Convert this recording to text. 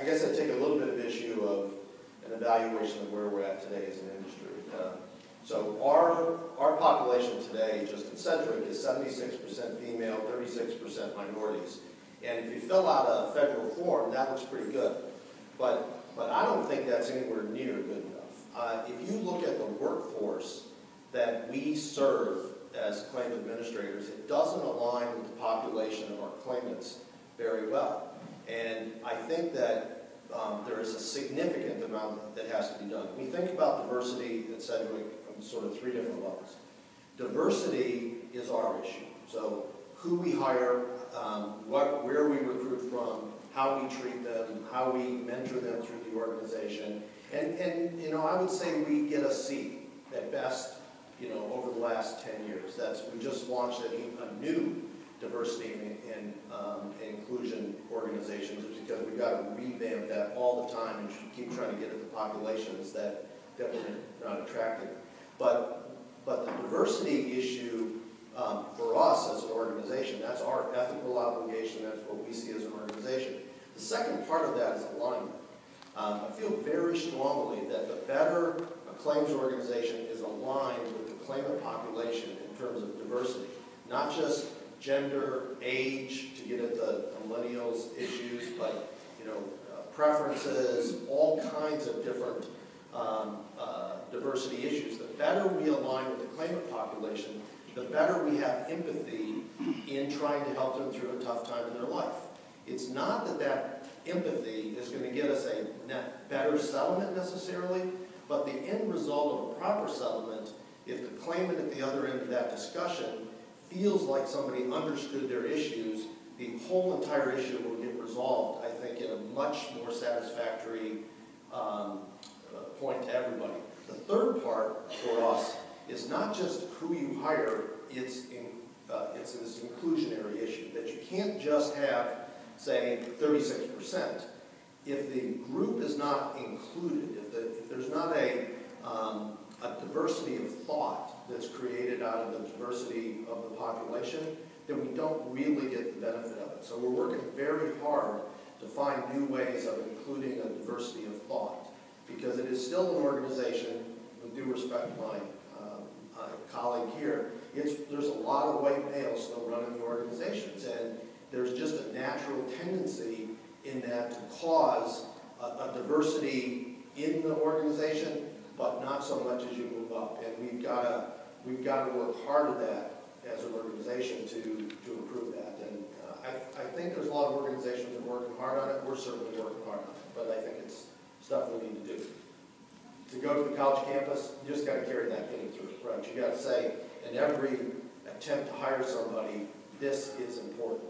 I guess I take a little bit of issue of an evaluation of where we're at today as an industry. So our population today, just in Sedgwick, is 76% female, 36% minorities. And if you fill out a federal form, that looks pretty good. But I don't think that's anywhere near good enough. If you look at the workforce that we serve as claim administrators, it doesn't align with the population of our claimants very well. And I think that there is a significant amount that has to be done. We think about diversity at Sedgwick on sort of 3 different levels. Diversity is our issue. So who we hire, where we recruit from, how we treat them, how we mentor them through the organization. And you know, I would say we get a C at best, you know, over the last 10 years. We just launched a new diversity and inclusion organization, just because we've got to revamp that all the time and keep trying to get at the populations that we're not attracting. But the diversity issue for us as an organization, that's our ethical obligation, that's what we see as an organization. The second part of that is alignment. I feel very strongly that the better a claims organization is aligned with the claimant population in terms of diversity, not just gender, age, to get at the millennials issues, but you know, preferences, all kinds of different diversity issues. The better we align with the claimant population, the better we have empathy in trying to help them through a tough time in their life. It's not that empathy is going to get us a better settlement necessarily, but the end result of a proper settlement, if the claimant at the other end of that discussion feels like somebody understood their issues, the whole entire issue will get resolved, I think, in a much more satisfactory point to everybody. The third part for us is not just who you hire, it's this inclusionary issue, that you can't just have, say, 36%. If the group is not included, if there's not a diversity of thought that's created out of the diversity of the population, then we don't really get the benefit of it. So we're working very hard to find new ways of including a diversity of thought, because it is still an organization, with due respect to my colleague here, there's a lot of white males still running the organizations, and there's just a natural tendency in that to cause a diversity in the organization, but not so much as you move up. And we've got to work hard at that as an organization to improve that. And I think there's a lot of organizations that are working hard on it. We're certainly working hard on it, but I think it's stuff we need to do. To go to the college campus, you just got to carry that thing through, right? You got to say, in every attempt to hire somebody, this is important.